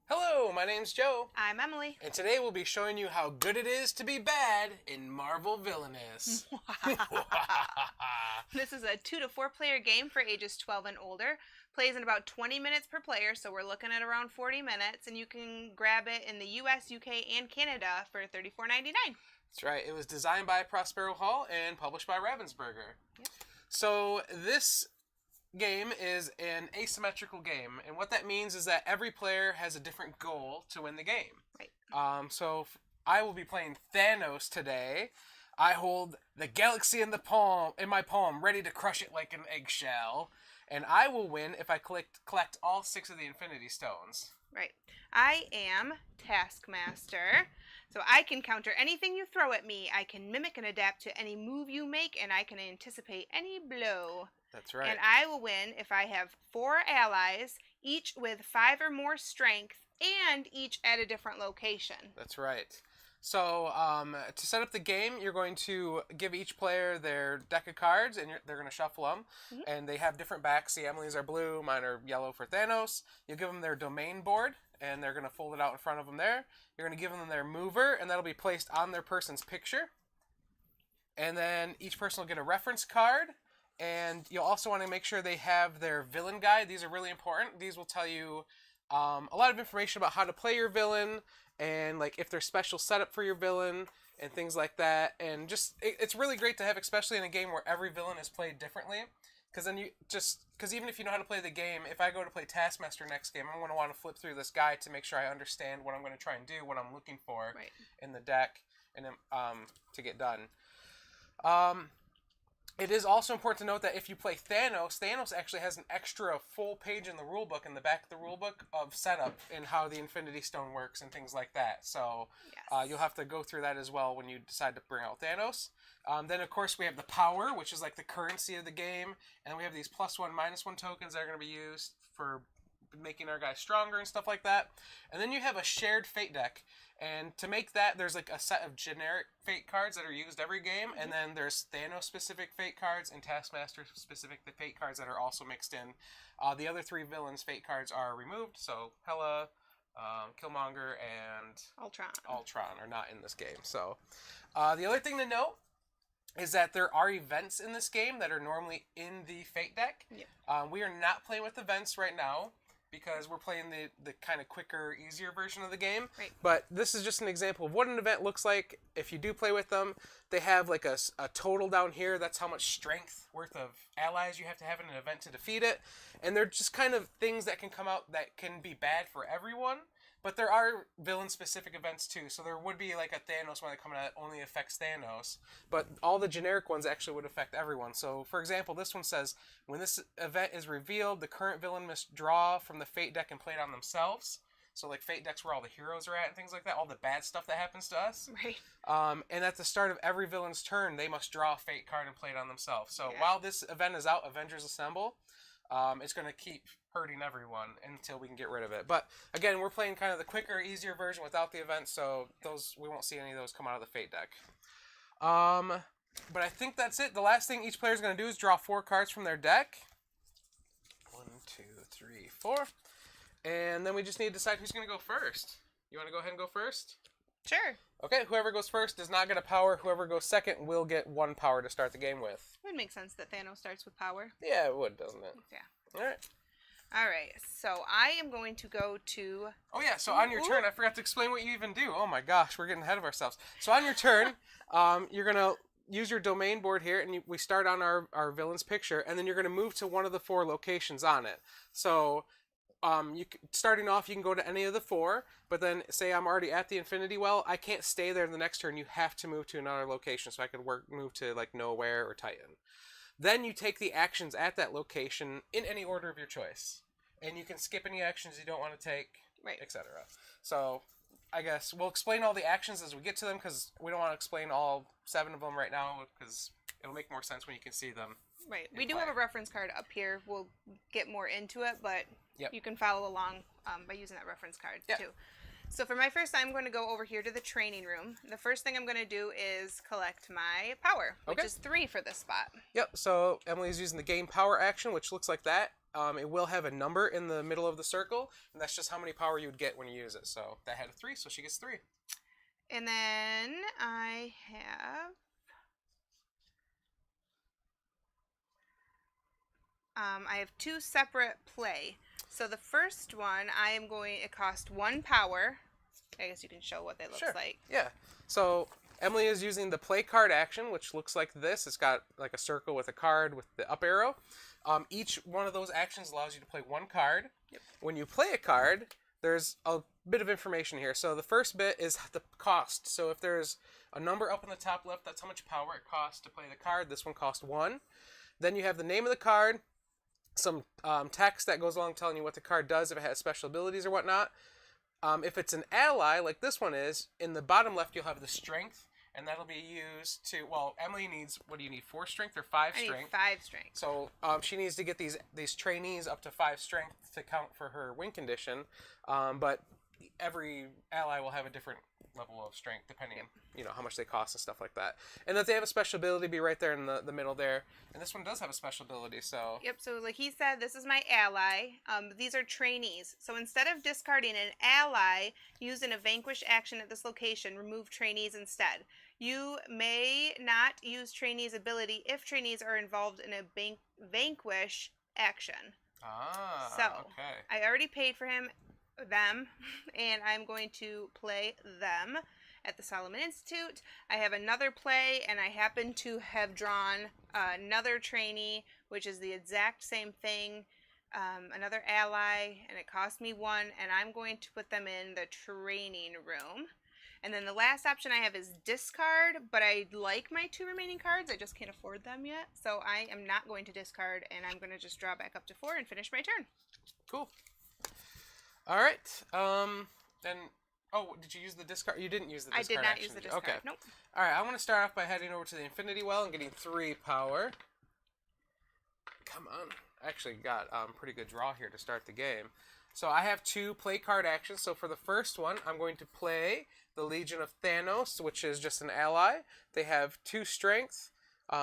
Hello, my name's Joe, I'm Emily. and today we'll be showing you how good it is to be bad in Marvel Villainous. This is a 2 to 4 player game for ages 12 and older. Plays in about 20 minutes per player, so we're looking at around 40 minutes, and you can grab it in the US, UK, and Canada for $34.99. That's right, it was designed by Prospero Hall and published by Ravensburger. Yep. So this game is an asymmetrical game, and what that means is that every player has a different goal to win the game. Right. I will be playing Thanos today. I hold the galaxy in my palm, ready to crush it like an eggshell, and I will win if I collect all 6 of the Infinity Stones. Right. I am Taskmaster, so I can counter anything you throw at me. I can mimic and adapt to any move you make, and I can anticipate any blow. That's right. And I will win if I have 4 allies, each with 5 or more strength, and each at a different location. That's right. So to set up the game, you're going to give each player their deck of cards, and they're going to shuffle them. Mm-hmm. And they have different backs. See, Emily's are blue, mine are yellow for Thanos. You give them their domain board, and they're going to fold it out in front of them there. You're going to give them their mover, and that'll be placed on their person's picture. And then each person will get a reference card. And you'll also want to make sure they have their villain guide. These are really important. These will tell you a lot of information about how to play your villain and like if there's special setup for your villain and things like that. And just it's really great to have, especially in a game where every villain is played differently. Because then because even if you know how to play the game, if I go to play Taskmaster next game, I'm going to want to flip through this guide to make sure I understand what I'm going to try and do, what I'm looking for in the deck, and to get done. It is also important to note that if you play Thanos actually has an extra full page in the rulebook, in the back of the rulebook, of setup and how the Infinity Stone works and things like that. So Yes. you'll have to go through that as well when you decide to bring out Thanos. Then, of course, we have the power, which is like the currency of the game. And then we have these +1, -1 tokens that are going to be used for making our guys stronger and stuff like that. And then you have a shared fate deck. And to make that, there's like a set of generic fate cards that are used every game, and then there's Thanos-specific fate cards and Taskmaster-specific fate cards that are also mixed in. The other 3 villains' fate cards are removed, so Hela, Killmonger, and Ultron are not in this game. So the other thing to note is that there are events in this game that are normally in the fate deck. Yep. We are not playing with events right now, because we're playing the kind of quicker, easier version of the game. Right. But this is just an example of what an event looks like if you do play with them. They have like a total down here. That's how much strength worth of allies you have to have in an event to defeat it. And they're just kind of things that can come out that can be bad for everyone. But there are villain-specific events too. So there would be like a Thanos one that comes out that only affects Thanos. But all the generic ones actually would affect everyone. So for example, this one says, when this event is revealed, the current villain must draw from the fate deck and play it on themselves. So like fate decks where all the heroes are at and things like that, all the bad stuff that happens to us. Right. And at the start of every villain's turn, they must draw a fate card and play it on themselves. So while this event is out, Avengers Assemble, it's going to keep hurting everyone until we can get rid of it. But again, we're playing kind of the quicker, easier version without the event, so we won't see any of those come out of the fate deck. But I think that's it. The last thing each player is going to do is draw 4 cards from their deck. 1, 2, 3, 4. And then we just need to decide who's going to go first. You want to go ahead and go first? Sure. Okay, whoever goes first does not get a power. Whoever goes second will get 1 power to start the game with. It would make sense that Thanos starts with power. Yeah, it would, doesn't it? Yeah. All right. All right, so I am going to go to... Oh, yeah, so on your turn, I forgot to explain what you even do. Oh, my gosh, we're getting ahead of ourselves. So on your turn, you're going to use your domain board here, and we start on our villain's picture, and then you're going to move to one of the 4 locations on it. So starting off, you can go to any of the 4, but then say I'm already at the Infinity Well, I can't stay there the next turn. You have to move to another location, so I could move to like Nowhere or Titan. Then you take the actions at that location in any order of your choice. And you can skip any actions you don't want to take, etc. So I guess we'll explain all the actions as we get to them, because we don't want to explain all 7 of them right now, because it'll make more sense when you can see them. Right. We do have a reference card up here. We'll get more into it, but Yep. you can follow along by using that reference card too. So for my first, I'm going to go over here to the training room. The first thing I'm going to do is collect my power, which is 3 for this spot. Yep, so Emily's using the gain power action, which looks like that. It will have a number in the middle of the circle, and that's just how many power you would get when you use it. So that had a 3, so she gets 3. And then I have 2 separate play. So the first one, it costs 1 power. I guess you can show what they look like. Yeah. So Emily is using the play card action, which looks like this. It's got like a circle with a card with the up arrow. Each one of those actions allows you to play 1 card. Yep. When you play a card, there's a bit of information here. So the first bit is the cost. So if there's a number up in the top left, that's how much power it costs to play the card. This one costs 1. Then you have the name of the card, some text that goes along telling you what the card does, if it has special abilities or whatnot. If it's an ally, like this one is, in the bottom left you'll have the strength, and that'll be used to, well, Emily needs, what do you need, 4 strength or 5 strength? I need 5 strength. So she needs to get these trainees up to 5 strength to count for her win condition, but every ally will have a different level of strength depending, how much they cost and stuff like that. And that they have a special ability be right there in the middle there. And this one does have a special ability, so... Yep, so like he said, this is my ally. These are trainees. So instead of discarding an ally using a vanquish action at this location, remove trainees instead. You may not use trainees' ability if trainees are involved in a vanquish action. Ah, so, okay. I already paid for them, and I'm going to play them at the Solomon Institute. I have another play, and I happen to have drawn another trainee, which is the exact same thing, another ally, and it cost me 1, and I'm going to put them in the training room. And then the last option I have is discard, but I like my 2 remaining cards. I just can't afford them yet, so I am not going to discard, and I'm going to just draw back up to 4 and finish my turn. Cool. All right. Then, did you use the discard? You didn't use the discard. I did not action, use the discard. Okay. Nope. All right. I want to start off by heading over to the Infinity Well and getting 3 power. Come on. I actually got pretty good draw here to start the game. So I have 2 play card actions. So for the first one, I'm going to play the Legion of Thanos, which is just an ally. They have 2 strength,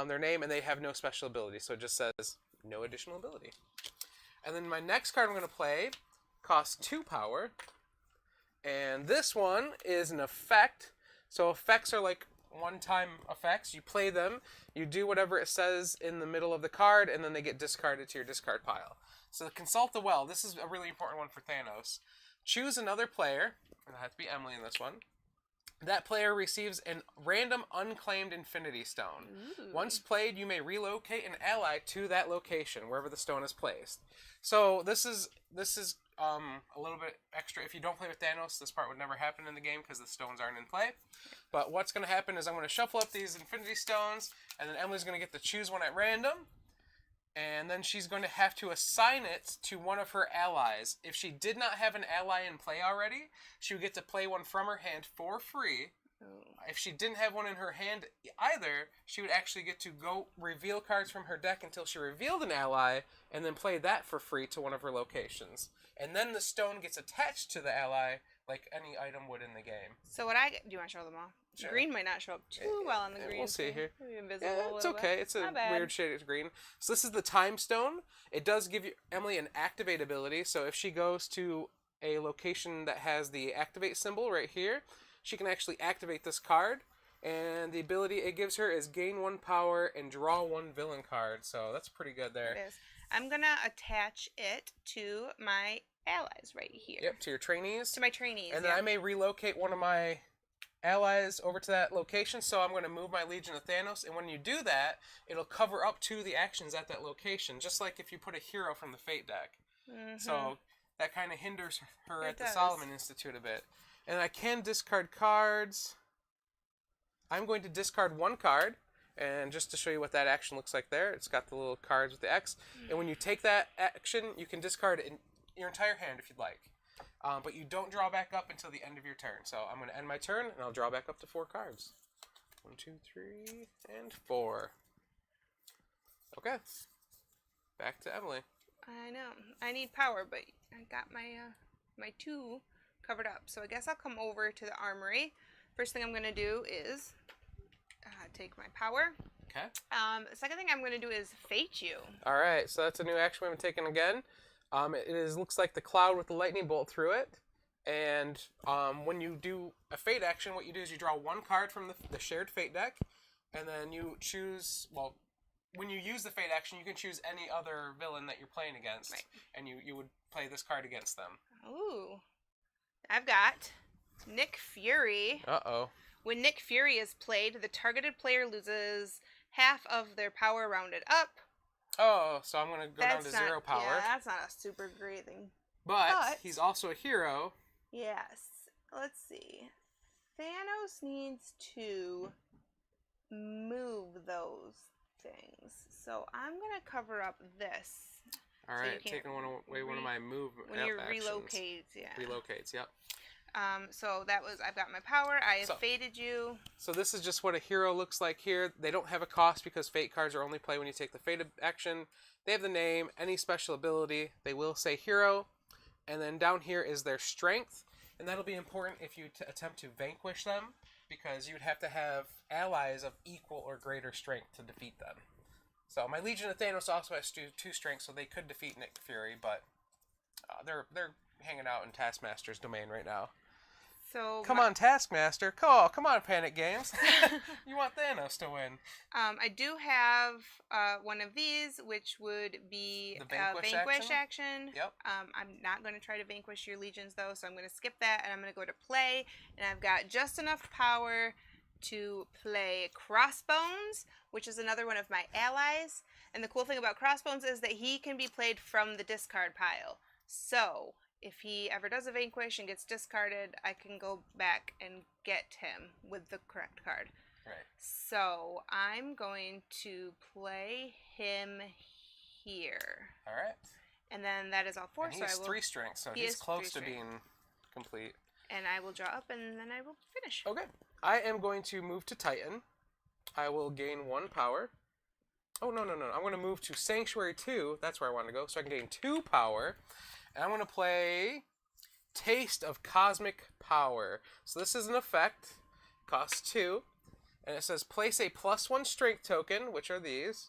their name, and they have no special ability. So it just says no additional ability. And then my next card I'm going to play costs 2 power, and this one is an effect. So effects are like one-time effects. You play them, you do whatever it says in the middle of the card, and then they get discarded to your discard pile. So consult the well. This is a really important one for Thanos. Choose another player. It'll have to be Emily in this one. That player receives a random unclaimed Infinity Stone. Ooh. Once played, you may relocate an ally to that location, wherever the stone is placed. So this is a little bit extra. If you don't play with Thanos, this part would never happen in the game because the stones aren't in play. But what's going to happen is I'm going to shuffle up these Infinity Stones, and then Emily's going to get to choose one at random. And then she's going to have to assign it to one of her allies. If she did not have an ally in play already, she would get to play one from her hand for free. If she didn't have one in her hand either, she would actually get to go reveal cards from her deck until she revealed an ally, and then play that for free to one of her locations. And then the stone gets attached to the ally like any item would in the game. So do you want to show them all? Sure. Green might not show up too well on the green. We'll see here. Maybe invisible Yeah, it's okay. It's a weird shade of green. So this is the Time Stone. It does give you Emily an activate ability. So if she goes to a location that has the activate symbol right here, she can actually activate this card. And the ability it gives her is gain 1 power and draw 1 villain card. So that's pretty good there. It is. I'm going to attach it to my allies right here. Yep, to your trainees. To my trainees, And then I may relocate one of my allies over to that location, so I'm going to move my Legion of Thanos, and when you do that, it'll cover up to the actions at that location, just like if you put a hero from the Fate deck. Mm-hmm. So that kind of hinders her at the does. Solomon Institute a bit. And I can discard cards. I'm going to discard 1 card, and just to show you what that action looks like there, it's got the little cards with the X. And when you take that action, you can discard your entire hand if you'd like. But you don't draw back up until the end of your turn. So I'm going to end my turn, and I'll draw back up to 4 cards. 1, 2, 3, and 4. Okay. Back to Emily. I know. I need power, but I got my my 2 covered up. So I guess I'll come over to the armory. First thing I'm going to do is take my power. Okay. The second thing I'm going to do is fate you. All right, so that's a new action we haven't taken again. Looks like the cloud with the lightning bolt through it. And when you do a fate action, what you do is you draw one card from the shared fate deck, and then you choose, well, when you use the fate action, you can choose any other villain that you're playing against, right. And you would play this card against them. Ooh. I've got Nick Fury. Uh-oh. When Nick Fury is played, the targeted player loses half of their power rounded up. Oh, so I'm going to go down to 0 power. Yeah, that's not a super great thing. But he's also a hero. Yes. Let's see. Thanos needs to move those things. So I'm going to cover up this. All right, so taking away one of my move when you relocate, yeah. Relocates, yep. So that was, I've got my power. I have fated you. So this is just what a hero looks like here. They don't have a cost because fate cards are only played when you take the fated action. They have the name, any special ability. They will say hero. And then down here is their strength. And that'll be important if you attempt to vanquish them, because you'd have to have allies of equal or greater strength to defeat them. So my Legion of Thanos also has two strengths, so they could defeat Nick Fury, but they're hanging out in Taskmaster's domain right now. So come on, Taskmaster. Come on, Panic Games. You want Thanos to win. I do have one of these, which would be the vanquish action. Yep. I'm not going to try to vanquish your legions, though, so I'm going to skip that, and I'm going to go to play. And I've got just enough power to play Crossbones, which is another one of my allies. And the cool thing about Crossbones is that he can be played from the discard pile. So if he ever does a vanquish and gets discarded, I can go back and get him with the correct card. Right. So I'm going to play him here. All right. And then that is all four. And he has 3 strengths, so he's close to being complete. And I will draw up, and then I will finish. Okay. I am going to move to Titan. I will gain 1 power. Oh, no. I'm going to move to Sanctuary 2. That's where I want to go. So I can gain 2 power. And I'm going to play Taste of Cosmic Power. So this is an effect. Costs 2. And it says place a +1 strength token, which are these,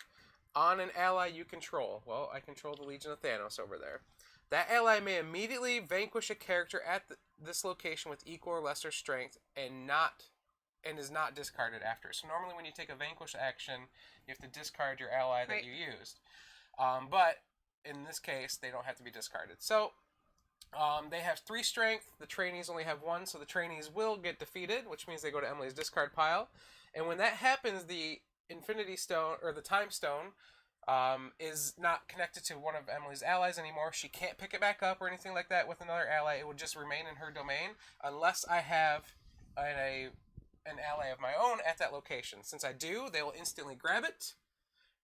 on an ally you control. Well, I control the Legion of Thanos over there. That ally may immediately vanquish a character at this location with equal or lesser strength and is not discarded after. So normally when you take a vanquish action, you have to discard your ally that you used. But in this case, they don't have to be discarded. So they have 3 strength. The trainees only have 1, so the trainees will get defeated, which means they go to Emily's discard pile. And when that happens, the Infinity Stone, or the Time Stone, is not connected to one of Emily's allies anymore. She can't pick it back up or anything like that with another ally. It would just remain in her domain unless I have an ally of my own at that location. Since I do, they will instantly grab it.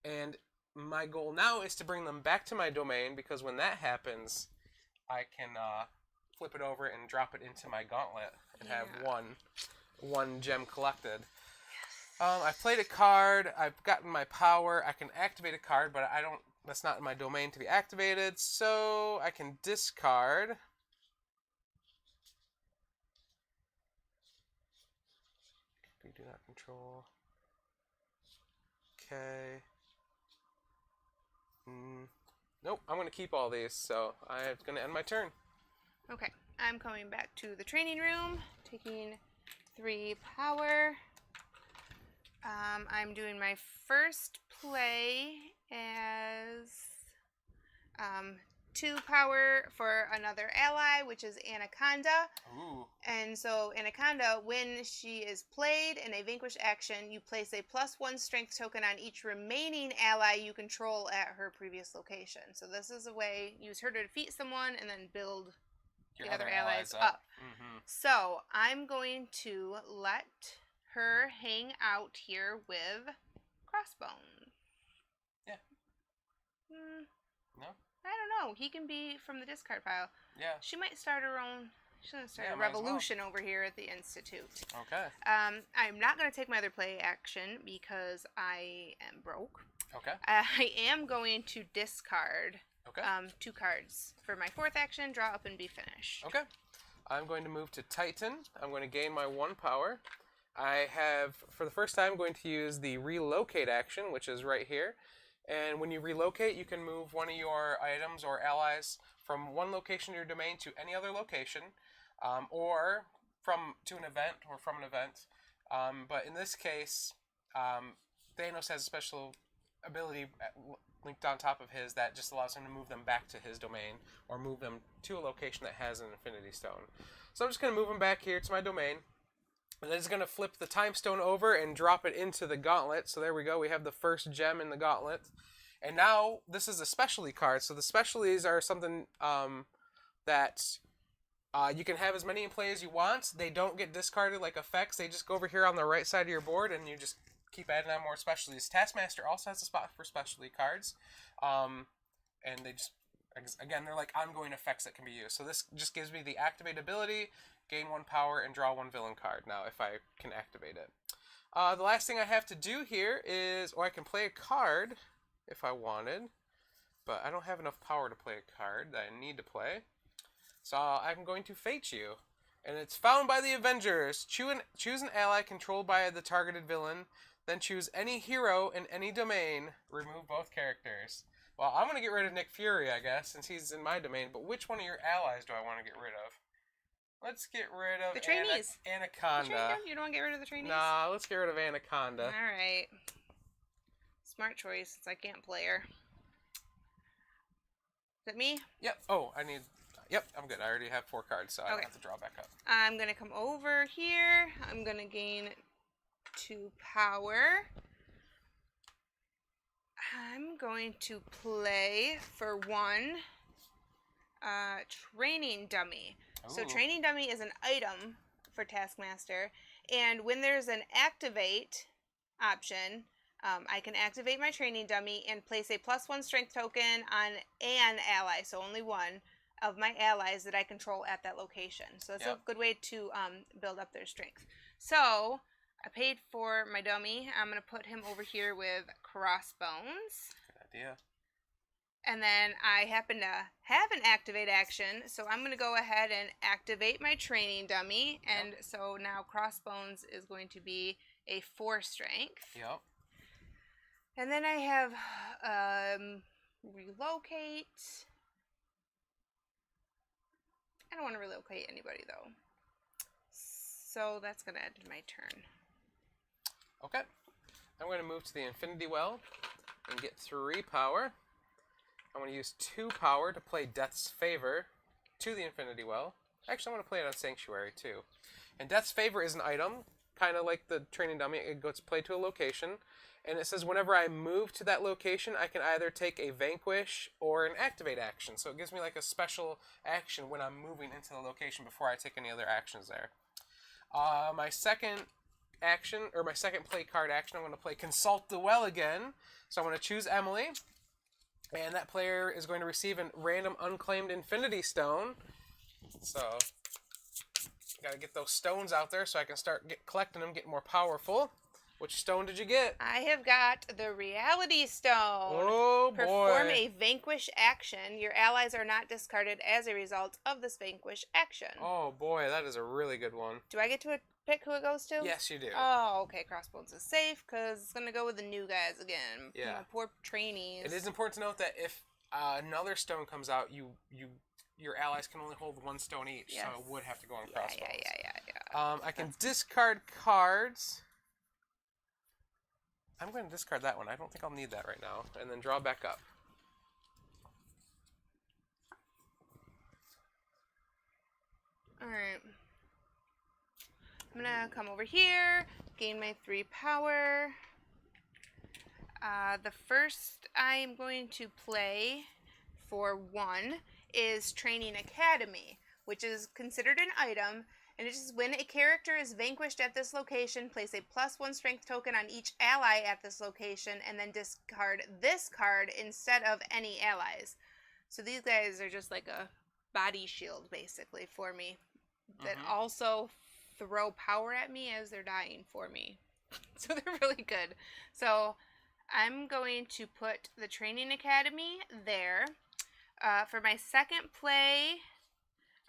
And my goal now is to bring them back to my domain, because when that happens, I can flip it over and drop it into my gauntlet and have one gem collected. I've played a card. I've gotten my power. I can activate a card, but that's not in my domain to be activated, so I can discard. We do not control. Okay. Nope, I'm going to keep all these, so I'm going to end my turn. Okay, I'm coming back to the training room, taking 3 power. I'm doing my first play as 2 power for another ally, which is Anaconda. Ooh. And so Anaconda, when she is played in a vanquish action, you place a +1 strength token on each remaining ally you control at her previous location. So this is a way, use her to defeat someone and then build the other allies up. Mm-hmm. So I'm going to let her hang out here with Crossbones. Yeah. No? I don't know. He can be from the discard pile. Yeah. She might start her own. She's going to start a revolution over here at the Institute. Okay. I'm not going to take my other play action because I am broke. Okay. I am going to discard 2 2 cards for my 4th action, draw up, and be finished. Okay. I'm going to move to Titan. I'm going to gain my 1 power. I have, for the first time, going to use the relocate action, which is right here. And when you relocate, you can move one of your items or allies from one location in your domain to any other location, or to an event or from an event. But in this case, Thanos has a special ability linked on top of his that just allows him to move them back to his domain or move them to a location that has an Infinity Stone. So I'm just going to move them back here to my domain. And then it's going to flip the time stone over and drop it into the gauntlet. So there we go. We have the first gem in the gauntlet. And now this is a specialty card. So the specialties are something that you can have as many in play as you want. They don't get discarded like effects. They just go over here on the right side of your board and you just keep adding on more specialties. Taskmaster also has a spot for specialty cards. And they just, again, they're like ongoing effects that can be used. So this just gives me the activate ability, gain 1 power, and draw 1 villain card now if I can activate it. The last thing I have to do here is, or I can play a card if I wanted, but I don't have enough power to play a card that I need to play. So I'm going to fate you. And it's found by the Avengers. Choose an ally controlled by the targeted villain, then choose any hero in any domain. Remove both characters. Well, I'm going to get rid of Nick Fury, I guess, since he's in my domain, but which one of your allies do I want to get rid of? Let's get rid of The trainees. Anaconda. You don't want to get rid of the trainees? Nah, let's get rid of Anaconda. Alright. Smart choice, since I can't play her. Is it me? Yep. Oh, Yep, I'm good. I already have 4 cards, so I don't have to draw back up. I'm going to come over here. I'm going to gain 2 power. I'm going to play for 1 training dummy. Ooh. So training dummy is an item for Taskmaster, and when there's an activate option, I can activate my training dummy and place a +1 strength token on an ally, so only 1 of my allies that I control at that location. So it's a good way to build up their strength. So I paid for my dummy. I'm going to put him over here with crossbones. Good idea. And then I happen to have an activate action, so I'm going to go ahead and activate my training dummy. And so now crossbones is going to be a 4 strength. Yep. And then I have relocate. I don't want to relocate anybody, though. So that's going to end my turn. Okay. I'm going to move to the Infinity Well and get 3 power. I'm going to use 2 power to play Death's Favor to the Infinity Well. Actually, I'm going to play it on Sanctuary, too. And Death's Favor is an item, kind of like the training dummy. It goes played to a location. And it says whenever I move to that location, I can either take a vanquish or an activate action. So it gives me like a special action when I'm moving into the location before I take any other actions there. My second action, or my second play card action, I'm going to play Consult the Well again. So I'm going to choose Emily. And that player is going to receive a random unclaimed Infinity Stone. So got to get those stones out there so I can start collecting them, get more powerful. Which stone did you get? I have got the Reality Stone. Oh, boy. Perform a vanquish action. Your allies are not discarded as a result of this vanquish action. Oh, boy. That is a really good one. Do I get to pick who it goes to? Yes, you do. Oh, okay. Crossbones is safe because it's going to go with the new guys again. Yeah. My poor trainees. It is important to note that if another stone comes out, your allies can only hold 1 stone each. Yes. So it would have to go on crossbones. Yeah. I can discard cards. I'm going to discard that one. I don't think I'll need that right now. And then draw back up. Alright. I'm going to come over here, gain my 3 power. The first I'm going to play for 1 is Training Academy, which is considered an item. And it is when a character is vanquished at this location, place a +1 strength token on each ally at this location, and then discard this card instead of any allies. So these guys are just like a body shield, basically, for me. That also throw power at me as they're dying for me. So they're really good. So I'm going to put the Training Academy there. For my second play,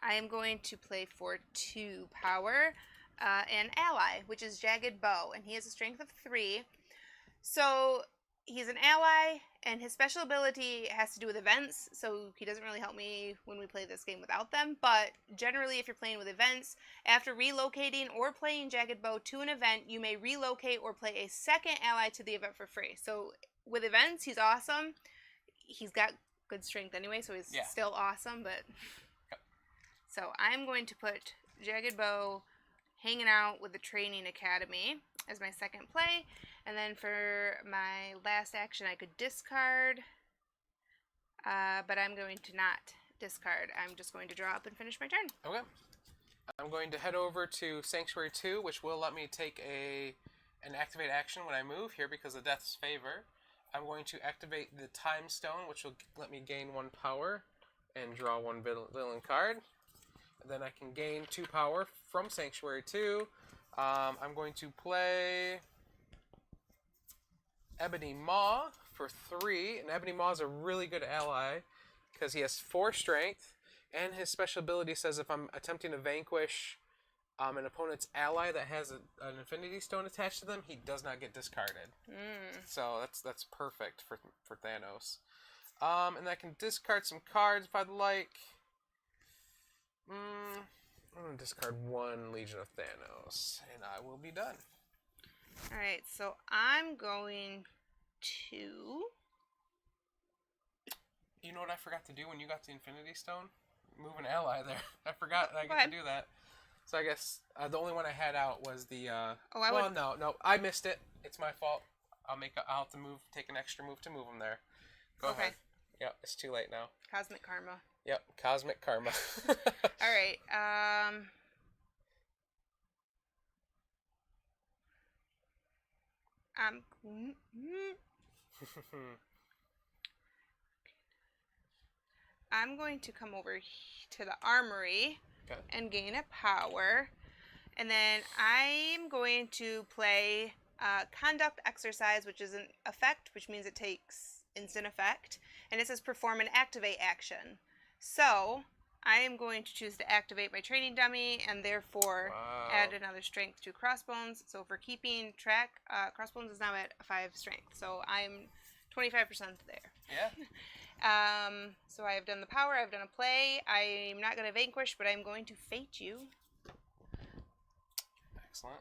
I am going to play for 2 power an ally, which is Jagged Bow, and he has a strength of 3. So he's an ally, and his special ability has to do with events, so he doesn't really help me when we play this game without them. But generally, if you're playing with events, after relocating or playing Jagged Bow to an event, you may relocate or play a second ally to the event for free. So with events, he's awesome. He's got good strength anyway, so he's still awesome. But so I'm going to put Jagged Bow hanging out with the Training Academy as my second play. And then for my last action, I could discard. But I'm going to not discard. I'm just going to draw up and finish my turn. Okay. I'm going to head over to Sanctuary 2, which will let me take an activate action when I move here because of Death's Favor. I'm going to activate the Time Stone, which will let me gain 1 power and draw 1 villain card. And then I can gain 2 power from Sanctuary 2. I'm going to play Ebony Maw for 3. And Ebony Maw is a really good ally because he has 4 strength. And his special ability says if I'm attempting to vanquish an opponent's ally that has an Infinity Stone attached to them, he does not get discarded. So that's perfect for Thanos. And I can discard some cards if I'd like. I'm going to discard 1 Legion of Thanos, and I will be done. Alright, so I'm going to... You know what I forgot to do when you got the Infinity Stone? Move an ally there. I forgot I get to do that. So I guess the only one I had out was the... No, I missed it. It's my fault. I'll have to take an extra move to move them there. Go ahead. Yep, it's too late now. Cosmic Karma. Yep, Cosmic Karma. Alright, I'm going to come over to the armory and gain a power. And then I'm going to play Conduct Exercise, which is an effect, which means it takes instant effect. And it says perform an activate action. So I am going to choose to activate my training dummy and therefore add another strength to Crossbones. So for keeping track, Crossbones is now at 5 strength. So I'm 25% there. Yeah. So I have done the power, I've done a play. I'm not going to vanquish, but I'm going to fate you. Excellent.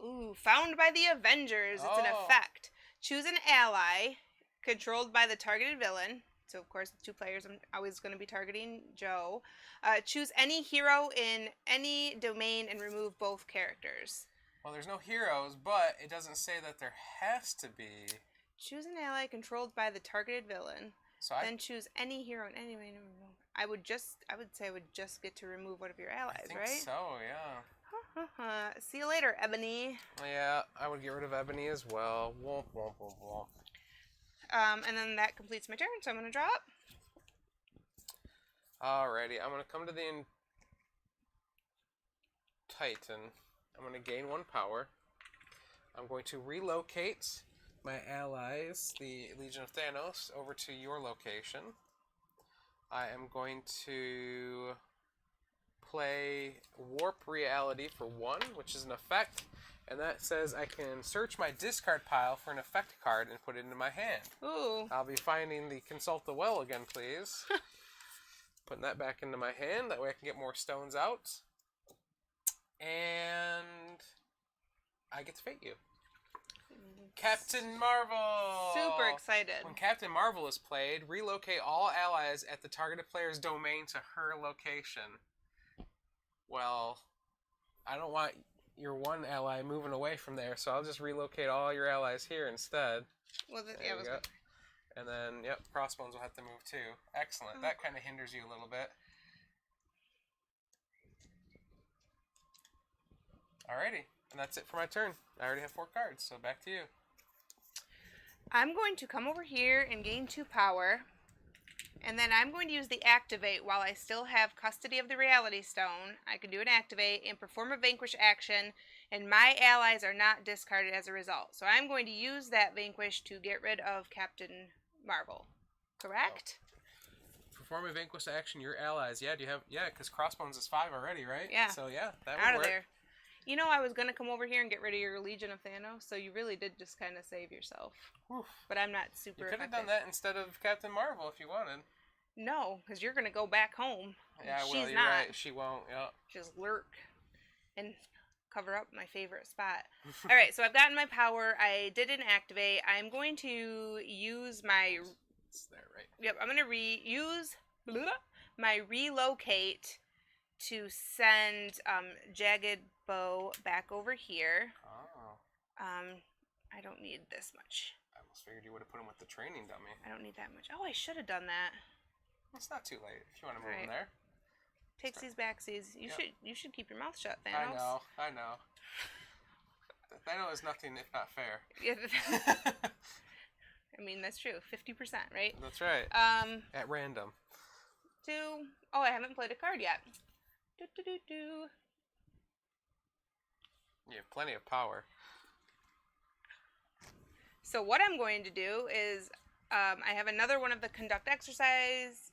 Ooh, found by the Avengers. It's an effect. Choose an ally controlled by the targeted villain. So, of course, with 2 players, I'm always going to be targeting Joe. Choose any hero in any domain and remove both characters. Well, there's no heroes, but it doesn't say that there has to be. Choose an ally controlled by the targeted villain. So then choose any hero in any domain and remove. I would say I would just get to remove one of your allies, I think right? so, yeah. See you later, Ebony. Yeah, I would get rid of Ebony as well. Womp, womp, womp, womp. And then that completes my turn, so I'm going to draw up. Alrighty, I'm going to come to the Titan. I'm going to gain 1 power. I'm going to relocate my allies, the Legion of Thanos, over to your location. I am going to play Warp Reality for 1, which is an effect. And that says I can search my discard pile for an effect card and put it into my hand. Ooh. I'll be finding the Consult the Well again, please. Putting that back into my hand. That way I can get more stones out. And I get to fate you. Captain Marvel! Super excited. When Captain Marvel is played, relocate all allies at the targeted player's domain to her location. Well, I don't want your one ally moving away from there, so I'll just relocate all your allies here instead. Well, there you go. And then, yep, Crossbones will have to move too. Excellent. That kind of hinders you a little bit. Alrighty, and that's it for my turn. I already have 4 cards, so back to you. I'm going to come over here and gain 2 power. And then I'm going to use the activate while I still have custody of the Reality Stone. I can do an activate and perform a vanquish action, and my allies are not discarded as a result. So I'm going to use that vanquish to get rid of Captain Marvel. Correct? Perform a vanquish action, your allies. Yeah, do you have... Yeah, because crossbones is 5 already, right? Yeah. So, yeah, that Out would of work. there. You know, I was going to come over here and get rid of your Legion of Thanos, so you really did just kind of save yourself. Oof. But I'm not super You could have effective. done that instead of Captain Marvel if you wanted. No, because you're going to go back home. Yeah, well, She's you're not. right. She won't, yeah. Just lurk and cover up my favorite spot. All right, so I've gotten my power. I didn't activate. I'm going to use my... It's there, right? Yep, I'm going to use my relocate to send Jagged Bow back over here. Oh. I don't need this much. I almost figured you would have put him with the training dummy. I don't need that much. Oh, I should have done that. It's not too late if you want to move Right. him there. Takesies backsies. You should keep your mouth shut, Thanos. I know. Thanos is nothing if not fair. I mean, that's true. 50%, right? That's right. At random. 2. Oh, I haven't played a card yet. You have plenty of power. So what I'm going to do is I have another one of the conduct exercise,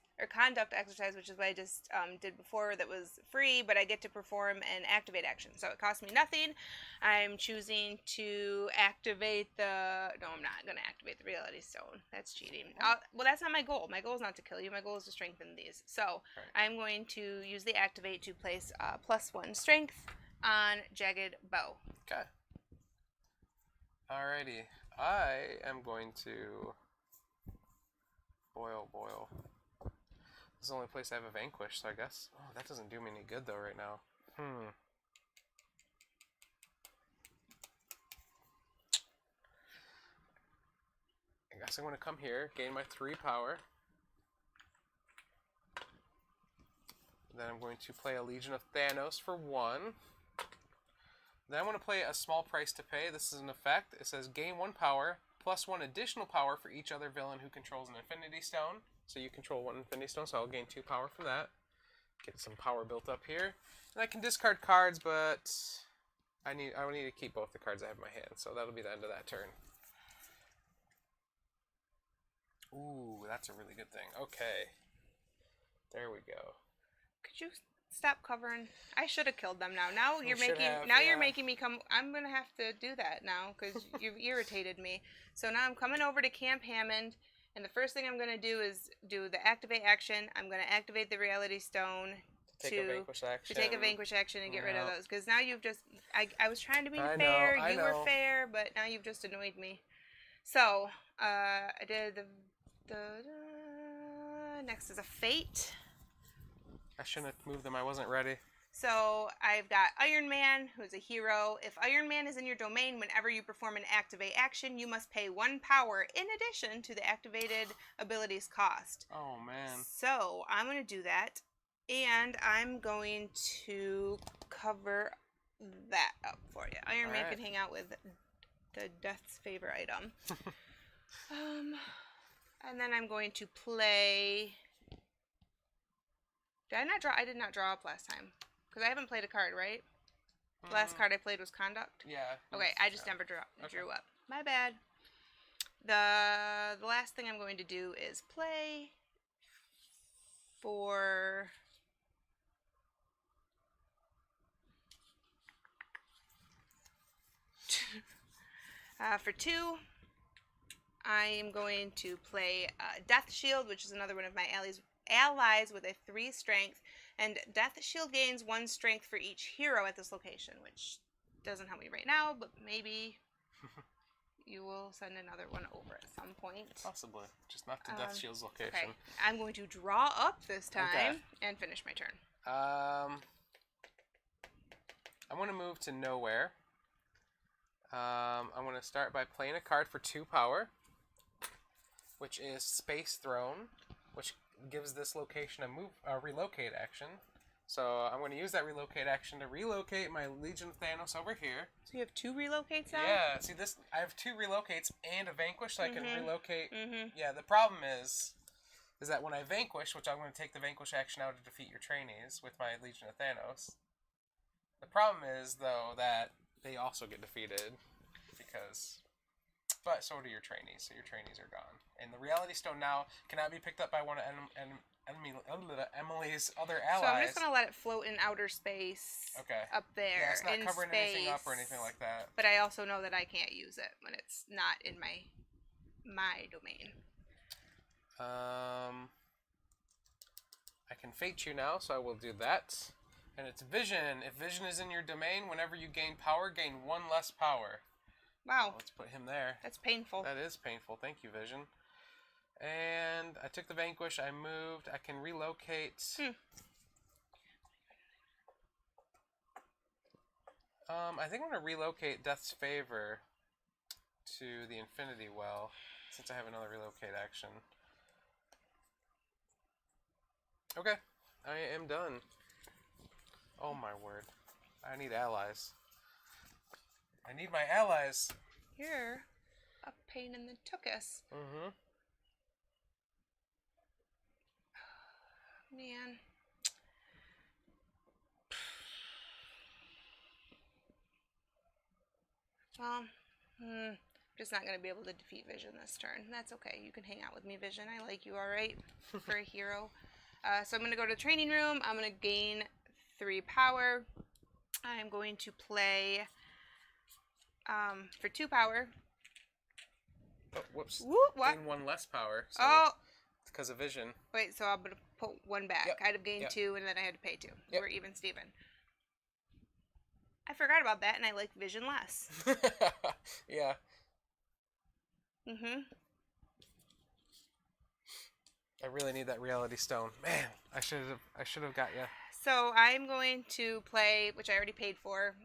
which is what I just did before that was free, but I get to perform an activate action. So it costs me nothing. I'm choosing to activate the... No, I'm not going to activate the reality stone. That's cheating. Well, that's not my goal. My goal is not to kill you. My goal is to strengthen these. So I'm going to use the activate to place +1 strength on Jagged Bow. Okay. Alrighty. I am going to... Boil. This is the only place I have a vanquish, so I guess... Oh, that doesn't do me any good, though, right now. I guess I'm going to come here, gain my 3 power. Then I'm going to play a Legion of Thanos for 1. Then I'm going to play a small price to pay. This is an effect. It says gain 1 power, +1 additional power for each other villain who controls an Infinity Stone. So you control 1 Infinity Stone, so I'll gain 2 power from that. Get some power built up here. And I can discard cards, but I will need to keep both the cards I have in my hand. So that'll be the end of that turn. Ooh, that's a really good thing. Okay. There we go. Could you stop covering? I should have killed them now. Now you're You're making me come. I'm gonna have to do that now because you've irritated me. So now I'm coming over to Camp Hammond, and the first thing I'm gonna do is do the activate action. I'm gonna activate the Reality Stone to take a vanquish action and get rid of those. Because now you've just. I was trying to be I fair. know. You were fair, but now you've just annoyed me. So I did the next is a fate. I shouldn't have moved them. I wasn't ready. So I've got Iron Man, who's a hero. If Iron Man is in your domain, whenever you perform an activate action, you must pay 1 power in addition to the activated ability's cost. Oh, man. So I'm going to do that, and I'm going to cover that up for you. Iron Man can hang out with the Death's favorite item. And then I'm going to play... I did not draw up last time. Because I haven't played a card, right? The last card I played was Conduct? Yeah. Okay, I just never drew up. My bad. The last thing I'm going to do is play for... for 2, I am going to play Death Shield, which is another one of my allies with a 3 strength, and Death Shield gains 1 strength for each hero at this location, which doesn't help me right now, but maybe you will send another one over at some point. Possibly, just not to Death Shield's location. Okay, I'm going to draw up this time and finish my turn. I want to move to nowhere. I'm going to start by playing a card for 2 power, which is Space Throne, which gives this location a relocate action. So I'm going to use that relocate action to relocate my Legion of Thanos over here. So you have 2 relocates now? Yeah, see this, I have 2 relocates and a vanquish, so I can relocate. Yeah, the problem is that when I vanquish, which I'm going to take the vanquish action out to defeat your trainees with my Legion of Thanos, the problem is, though, that they also get defeated because but so do your trainees. So your trainees are gone. And the reality stone now cannot be picked up by one of Emily's other allies. So I'm just going to let it float in outer space. Okay. Up there. Yeah, it's not in covering space, anything up or anything like that. But I also know that I can't use it when it's not in my domain. I can fate you now, so I will do that. And it's vision. If vision is in your domain, whenever you gain power, gain 1 less power. Wow. Let's put him there. That's painful. That is painful. Thank you, Vision. And I took the vanquish. I moved. I can relocate. I think I'm going to relocate Death's Favor to the Infinity Well, since I have another relocate action. Okay. I am done. Oh my word. I need allies. I need my allies. You're a pain in the tuchus. Mm-hmm. Man. Well, I'm just not going to be able to defeat Vision this turn. That's okay. You can hang out with me, Vision. I like you, alright? For a hero. So I'm going to go to the training room. I'm going to gain 3 power. I'm going to play for 2 power. Oh, whoops. What? Gain 1 less power. So Oh! It's because of Vision. Wait, so I'm going to put 1 back. Yep. I'd have gained Yep. 2, and then I had to pay 2. Yep. We're even Steven. I forgot about that, and I like Vision less. Yeah. Mm-hmm. I really need that reality stone. Man, I should have got you. So I'm going to play, which I already paid for,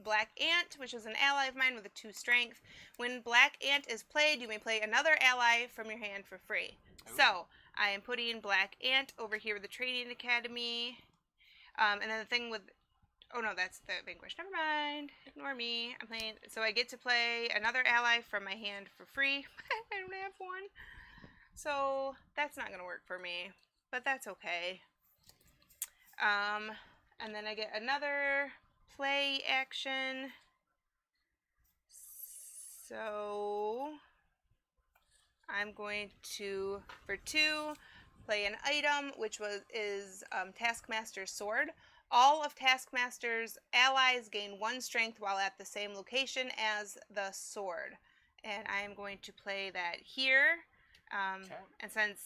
Black Ant, which is an ally of mine with a 2 strength. When Black Ant is played, you may play another ally from your hand for free. Ooh. So I am putting Black Ant over here with the Training Academy. And then the thing with... Oh, no, that's the Vanquish. Never mind. Ignore me. I'm playing... So I get to play another ally from my hand for free. I don't have one. So that's not going to work for me. But that's okay. And then I get another play action. So I'm going to, for 2, play an item, which is Taskmaster's Sword. All of Taskmaster's allies gain 1 strength while at the same location as the sword. And I am going to play that here. Okay. And since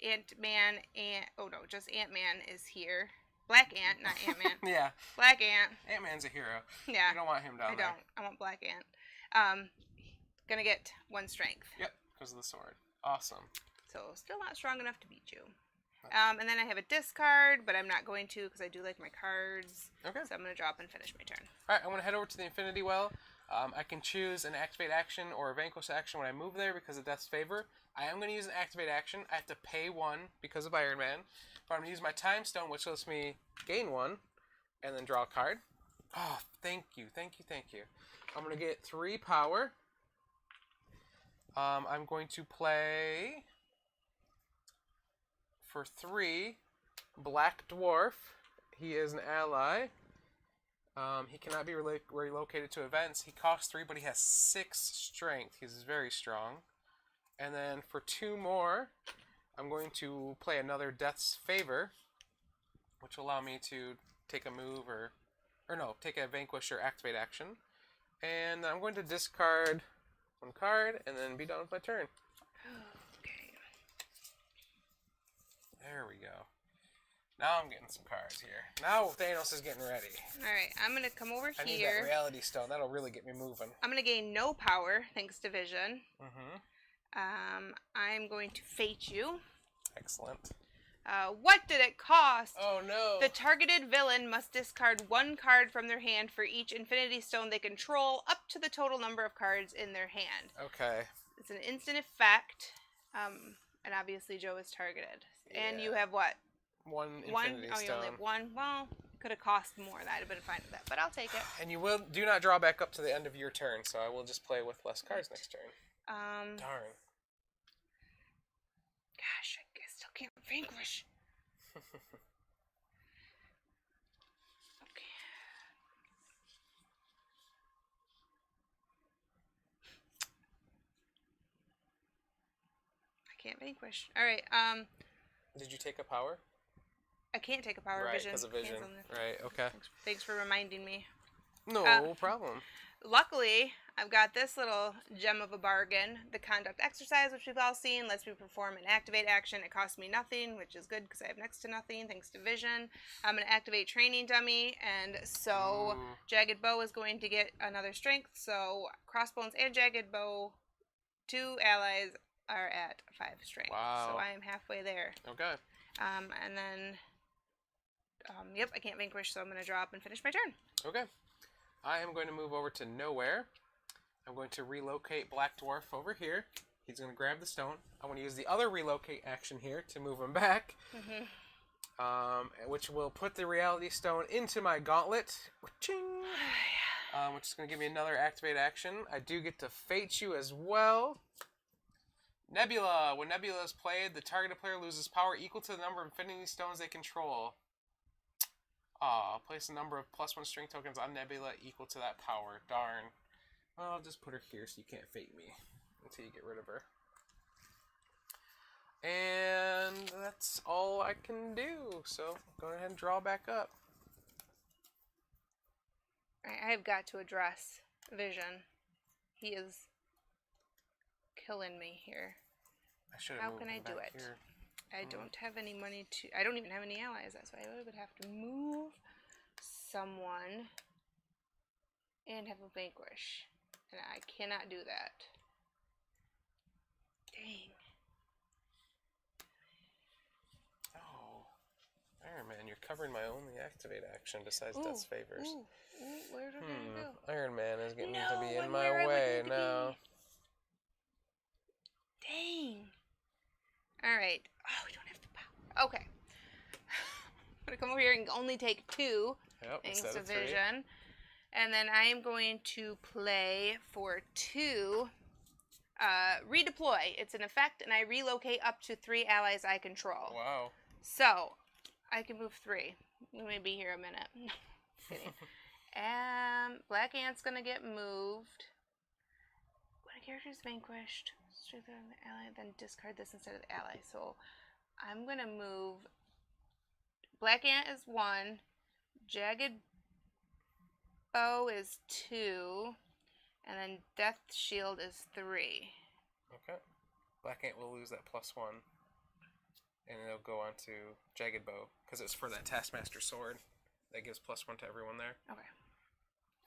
Ant-Man just Ant-Man is here. Black Ant, not Ant-Man. Yeah. Black Ant. Ant-Man's a hero. Yeah. You don't want him down there. I want Black Ant. Gonna get 1 strength. Yep, because of the sword. Awesome. So still not strong enough to beat you. And then I have a discard, but I'm not going to because I do like my cards. Okay. So I'm going to drop and finish my turn. Alright, I'm going to head over to the Infinity Well. I can choose an activate action or a vanquish action when I move there because of Death's Favor. I am going to use an activate action. I have to pay 1 because of Iron Man. But I'm going to use my Time Stone, which lets me gain 1, and then draw a card. Oh, thank you, thank you, thank you. I'm going to get 3 power. I'm going to play... For 3, Black Dwarf. He is an ally. He cannot be relocated to events. He costs 3, but he has 6 strength. He's very strong. And then for 2 more, I'm going to play another Death's Favor, which will allow me to take a move take a vanquish or activate action. And I'm going to discard 1 card and then be done with my turn. There we go. Now I'm getting some cards here. Now Thanos is getting ready. Alright, I'm going to come over I here. need that reality stone. That'll really get me moving. I'm going to gain no power, thanks to Vision. Mm-hmm. I'm going to fate you. Excellent. What did it cost? Oh, no. The targeted villain must discard 1 card from their hand for each Infinity Stone they control, up to the total number of cards in their hand. Okay. It's an instant effect, and obviously Joe is targeted. Yeah. And you have what? 1 Infinity Stone. Oh, you only have 1? Well, could have cost more. I'd have been fine with that, but I'll take it. And you do not draw back up to the end of your turn, so I will just play with less cards next turn. Darn. Gosh, I still can't vanquish. Okay. vanquish. All right. Did you take a power? I can't take a power Right, vision. because of vision. Right, okay. Thanks for reminding me. No problem. Luckily, I've got this little gem of a bargain. The conduct exercise, which we've all seen, lets me perform an activate action. It costs me nothing, which is good because I have next to nothing thanks to vision. I'm going to activate training dummy, and so jagged bow is going to get another strength. So crossbones and jagged bow, 2 allies are at 5 strength. Wow. So I am halfway there. Okay. And then, yep, I can't vanquish, so I'm going to draw up and finish my turn. Okay. I am going to move over to nowhere. I'm going to relocate Black Dwarf over here. He's going to grab the stone. I want to use the other relocate action here to move him back, which will put the reality stone into my gauntlet, which is going to give me another activate action. I do get to fate you as well. Nebula. When Nebula is played, the targeted player loses power equal to the number of infinity stones they control. Place a number of +1 string tokens on Nebula equal to that power. Darn. Well, I'll just put her here so you can't fate me until you get rid of her. And that's all I can do. So go ahead and draw back up. I've got to address Vision. He is killing me here. How can I do it? Here. I don't have any money to... I don't even have any allies. That's why I would have to move someone and have a vanquish. And I cannot do that. Dang. Oh. Iron Man, you're covering my only activate action besides Death's Favors. Where did I go? Iron Man is getting to be in my way now. Dang. Alright. Oh, we don't have the power. Okay. I'm going to come over here and only take 2. Yep, thanks instead to of 3. vision. And then I am going to play for 2. Redeploy. It's an effect, and I relocate up to 3 allies I control. Wow. So, I can move 3. Let me be here a minute. Kidding. Black Ant's going to get moved. When a character is vanquished, strengthen the ally, then discard this instead of the ally. So I'm going to move. Black Ant is 1. Jagged Bow is 2. And then Death Shield is 3. Okay. Black Ant will lose that +1. And it'll go on to Jagged Bow, because it's for that Taskmaster sword. That gives +1 to everyone there. Okay.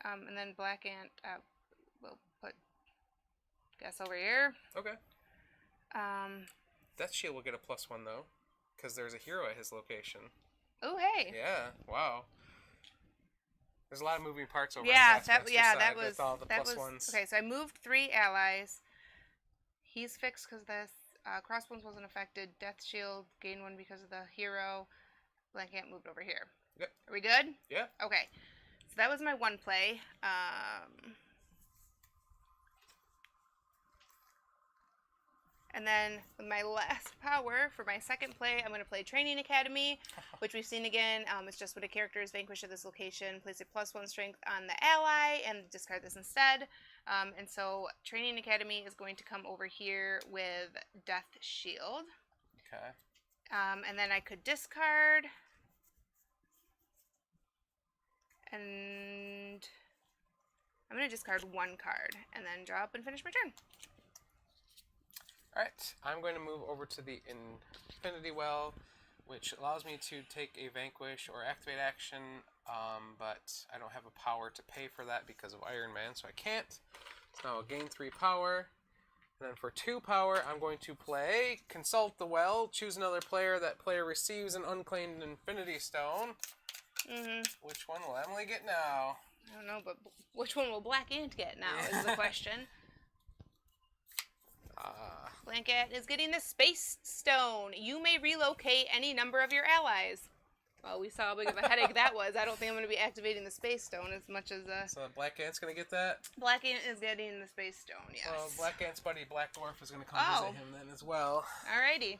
And then Black Ant will put Guess over here. Okay. Death Shield will get a +1 though, because there's a hero at his location. Oh hey. Yeah. Wow. There's a lot of moving parts over. Yeah, that was with all the +1s. Okay. So I moved 3 allies. He's fixed because this crossbones wasn't affected. Death Shield gained 1 because of the hero. Black Ant moved over here. Yep. Are we good? Yeah. Okay. So that was my 1 play. And then with my last power for my 2nd play, I'm going to play Training Academy, which we've seen again. It's just when a character is vanquished at this location, place a +1 strength on the ally and discard this instead. And so Training Academy is going to come over here with Death Shield. Okay. And then I could discard. And I'm going to discard 1 card and then draw up and finish my turn. Alright, I'm going to move over to the Infinity Well, which allows me to take a Vanquish or Activate action, but I don't have a power to pay for that because of Iron Man, so I can't. So now I'll gain 3 power. And then for 2 power, I'm going to play Consult the Well, choose another player. That player receives an unclaimed Infinity Stone. Which one will Emily get now? I don't know, but which one will Black Ant get now is the question. Black Ant is getting the Space Stone. You may relocate any number of your allies. Well, we saw how big of a headache that was. I don't think I'm going to be activating the Space Stone as much as... So Black Ant's going to get that? Black Ant is getting the Space Stone, yes. Well, Black Ant's buddy Black Dwarf is going to come visit him then as well. Alrighty.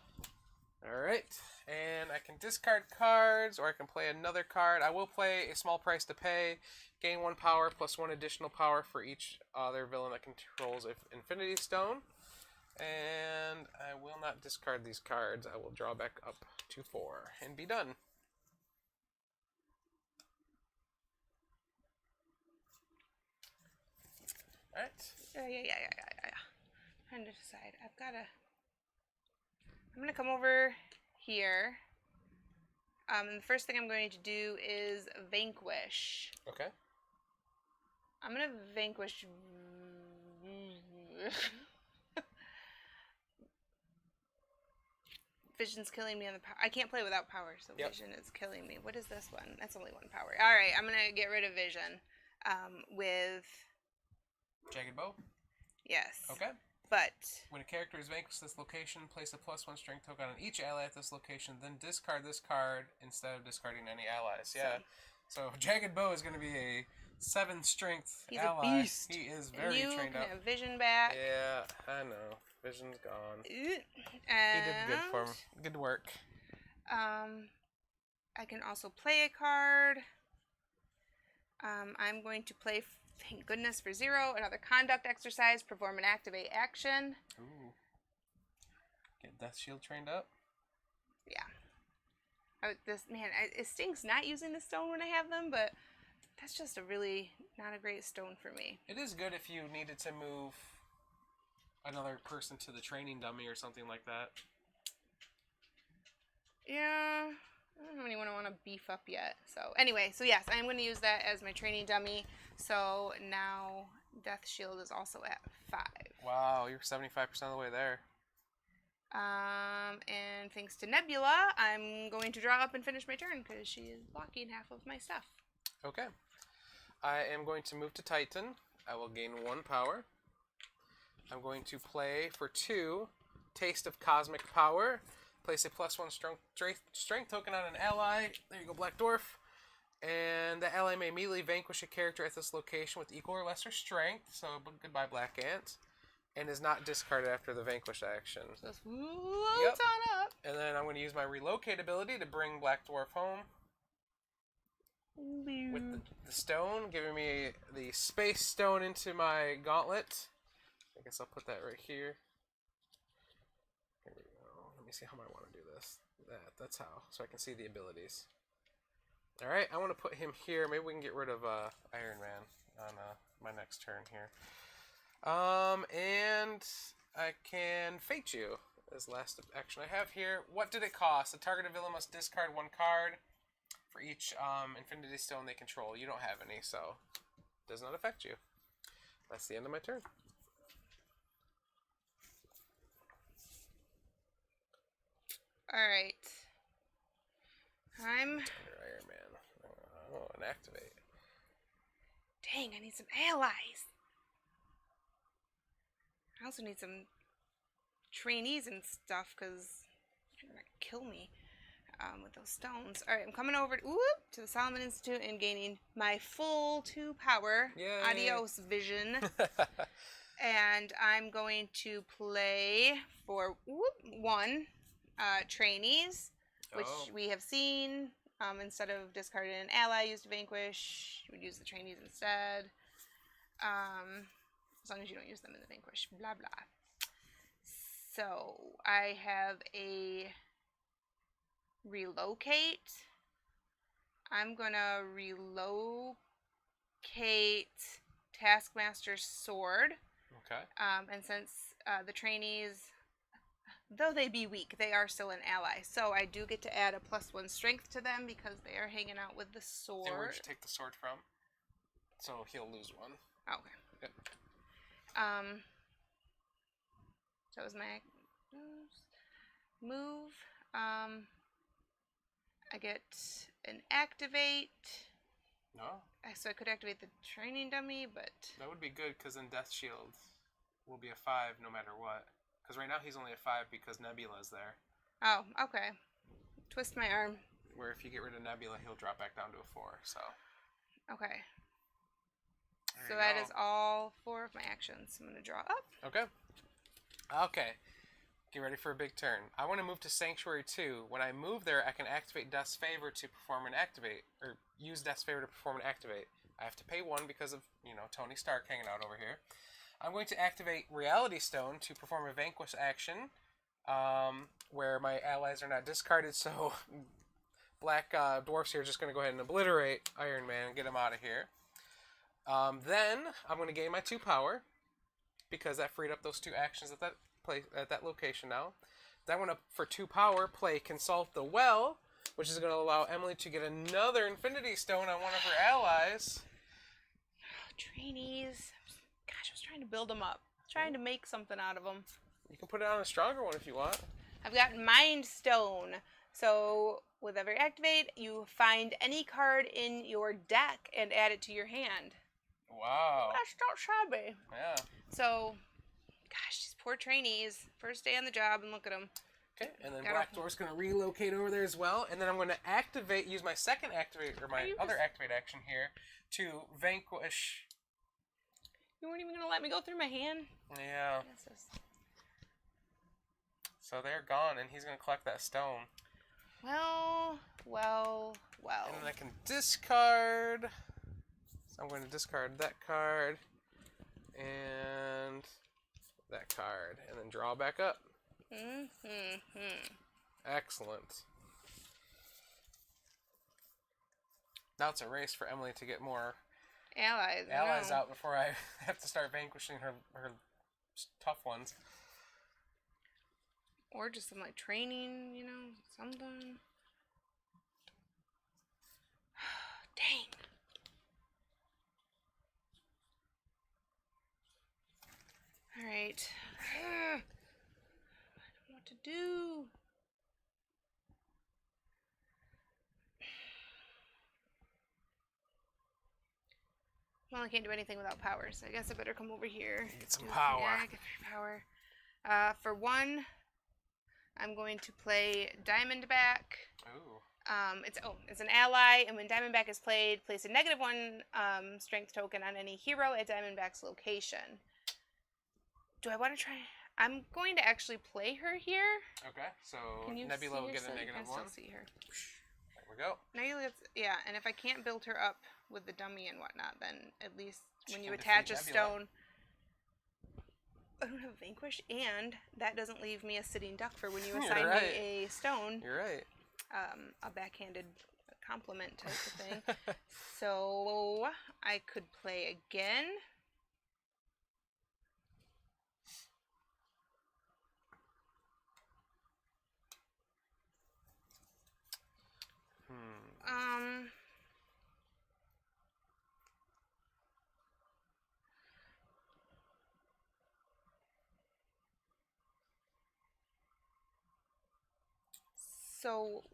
Alright, and I can discard cards, or I can play another card. I will play a small price to pay, gain 1 power plus 1 additional power for each other villain that controls Infinity Stone. And I will not discard these cards. I will draw back up to 4 and be done. Alright. Yeah. Trying to decide. I'm gonna come over here. And the first thing I'm going to do is vanquish. Okay. I'm gonna vanquish. Vision's killing me on the power. I can't play without power, so Yep. Vision is killing me. What is this one? That's only 1 power. All right, I'm gonna get rid of Vision. With Jagged Bow? yes. Okay. But When a character is vanquished this location, place a +1 strength token on each ally at this location, then discard this card instead of discarding any allies. Yeah. So Jagged Bow is going to be a 7 strength he's ally. a beast. He is And very you trained can up. have Vision back. Yeah, I know. Vision's gone. And He did good for him. Good work. I can also play a card. I'm going to play, thank goodness for 0, another conduct exercise, perform an activate action. Ooh. Get Death Shield trained up. Yeah. It stings not using the stone when I have them, but that's just a really not a great stone for me. It is good if you needed to move another person to the training dummy or something like that. Yeah. I don't have anyone I want to beef up yet. So anyway, so yes, I'm going to use that as my training dummy. So now Death Shield is also at 5. Wow, you're 75% of the way there. And thanks to Nebula, I'm going to draw up and finish my turn because she is blocking half of my stuff. Okay. I am going to move to Titan. I will gain 1 power. I'm going to play for 2 Taste of Cosmic Power. Place a +1 strength token on an ally. There you go, Black Dwarf. And the ally may immediately vanquish a character at this location with equal or lesser strength. So goodbye, Black Ant. And is not discarded after the vanquish action. So it's floats on up. And then I'm going to use my relocate ability to bring Black Dwarf home. With the stone, giving me the space stone into my gauntlet. I guess I'll put that right here. Here we go. Let me see how I want to do this. That's how. So I can see the abilities. Alright, I want to put him here. Maybe we can get rid of Iron Man on my next turn here. And I can Fate You as last action I have here. What did it cost? The targeted villain must discard 1 card for each Infinity Stone they control. You don't have any, so it does not affect you. That's the end of my turn. Alright. I'm... Iron Man. Oh, and activate. Dang, I need some allies. I also need some trainees and stuff because they're going to kill me with those stones. Alright, I'm coming over to the Solomon Institute and gaining my full 2 power. Yay. Adios, Vision. And I'm going to play for 1 trainees, which we have seen. Instead of discarding an ally used to vanquish, you would use the trainees instead. As long as you don't use them in the vanquish. Blah, blah. So, I have a relocate. I'm going to relocate Taskmaster's sword. Okay. And since the trainees, though they be weak, they are still an ally. So I do get to add a +1 strength to them because they are hanging out with the sword. And where'd you take the sword from? So he'll lose 1. Okay. Yep. So is my move. I get an activate. No. So I could activate the training dummy, but That would be good because then Death Shield will be a 5 no matter what. Because right now he's only a 5 because Nebula's there. oh, okay. Twist my arm. Where if you get rid of Nebula, he'll drop back down to a 4. So. Okay. There So you that go. is all 4 of my actions. I'm gonna draw up. Okay. Okay. Get ready for a big turn. I want to move to Sanctuary 2. When I move there, I can activate Death's Favor to perform an activate. Or use Death's Favor to perform an activate. I have to pay 1 because of, Tony Stark hanging out over here. I'm going to activate Reality Stone to perform a vanquish action, where my allies are not discarded, so Black Dwarfs here are just going to go ahead and obliterate Iron Man and get him out of here. Then I'm going to gain my 2 power, because that freed up those 2 actions at that place, at that location now. Then I'm going to, for 2 power, play Consult the Well, which is going to allow Emily to get another Infinity Stone on one of her allies. Trainees. Gosh, I was trying to build them up. Trying to make something out of them. You can put it on a stronger one if you want. I've got Mind Stone. So, with every activate, you find any card in your deck and add it to your hand. Wow. That's not shabby. Yeah. So, gosh, these poor trainees. First day on the job, and look at them. Okay, and then Black Dwarf's going to relocate over there as well. And then I'm going to use my second activate, or my other activate action here, to vanquish. You weren't even going to let me go through my hand? Yeah. So they're gone, and he's going to collect that stone. Well. And then I can discard. So I'm going to discard that card. And that card. And then draw back up. Excellent. Now it's a race for Emily to get more allies out before I have to start vanquishing her tough ones. Or just some like training, something. Dang. Alright. I don't know what to do. Well, I can't do anything without power, so I guess I better come over here. Get some power. Yeah, get power. For 1, I'm going to play Diamondback. Ooh. It's an ally, and when Diamondback is played, place a -1 strength token on any hero at Diamondback's location. Do I want to try? I'm going to actually play her here. Okay, so Nebula will get a -1. I can still see her. There we go. Nebula gets, yeah, and if I can't build her up with the dummy and whatnot, then at least when you attach a stone, I don't have Vanquish, and that doesn't leave me a sitting duck for when you assign me a stone. You're right. A backhanded compliment type of thing. So I could play again. So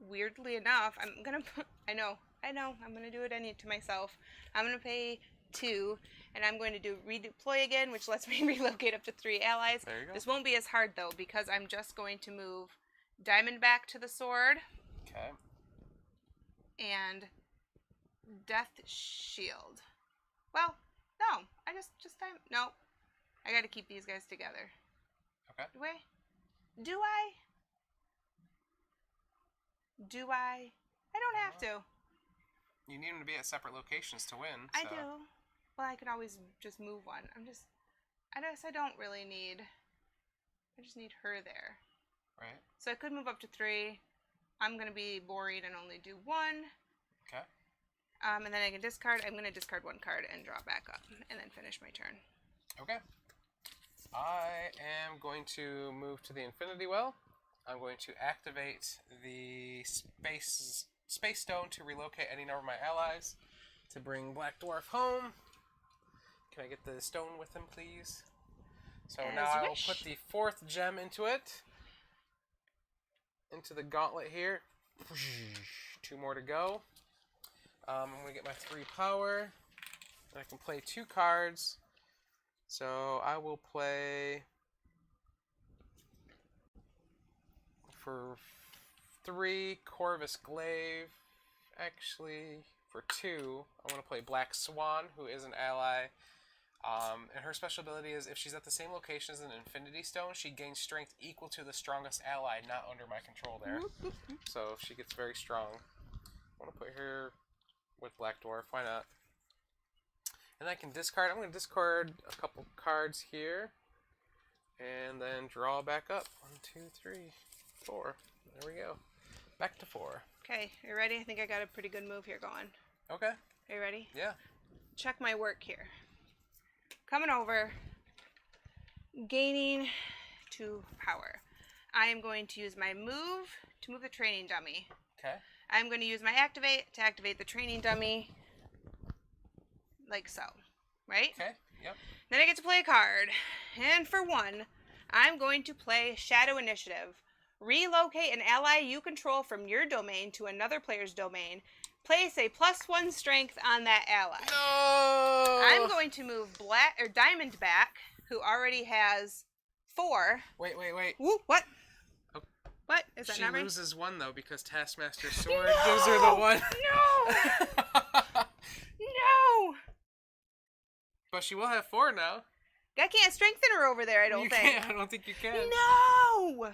weirdly enough, I'm gonna put, I know, I'm gonna do it to myself. I'm gonna pay 2, and I'm going to do redeploy again, which lets me relocate up to 3 allies. There you go. This won't be as hard though, because I'm just going to move Diamondback to the sword. Okay. And Death Shield. Well, no, I just no. I gotta keep these guys together. Okay. Do I? I don't have to. You need them to be at separate locations to win. I do. Well, I can always just move one. I guess I don't really need. I just need her there. Right. So I could move up to 3. I'm going to be boring and only do 1. Okay. And then I can discard. I'm going to discard 1 card and draw back up and then finish my turn. Okay. I am going to move to the Infinity Well. I'm going to activate the Space Stone to relocate any number of my allies to bring Black Dwarf home. Can I get the stone with him, please? So now I will put the 4th gem into it. Into the gauntlet here. 2 more to go. I'm going to get my 3 power. And I can play 2 cards. So I will play for 3 Corvus Glaive. Actually, for 2, I want to play Black Swan, who is an ally. And her special ability is if she's at the same location as an Infinity Stone, she gains strength equal to the strongest ally not under my control there. So she gets very strong. I want to put her with Black Dwarf. Why not? And I can discard. I'm going to discard a couple cards here. And then draw back up. 1, 2, 3, 4. There we go. Back to 4. Okay, you ready? I think I got a pretty good move here going. Okay. Are you ready? Yeah. Check my work here. Coming over. Gaining 2 power. I am going to use my move to move the training dummy. Okay. I'm going to use my activate to activate the training dummy. Like so. Right? Okay. Yep. Then I get to play a card. And for 1, I'm going to play Shadow Initiative. Relocate an ally you control from your domain to another player's domain. Place a +1 strength on that ally. No! I'm going to move Diamond back, who already has 4. Wait. Woo, what? Oh. What? Is that She not right? loses 1, though, because Taskmaster's sword gives her the 1. No! No! But she will have 4 now. I can't strengthen her over there, I don't You think. can't. I don't think you can. No!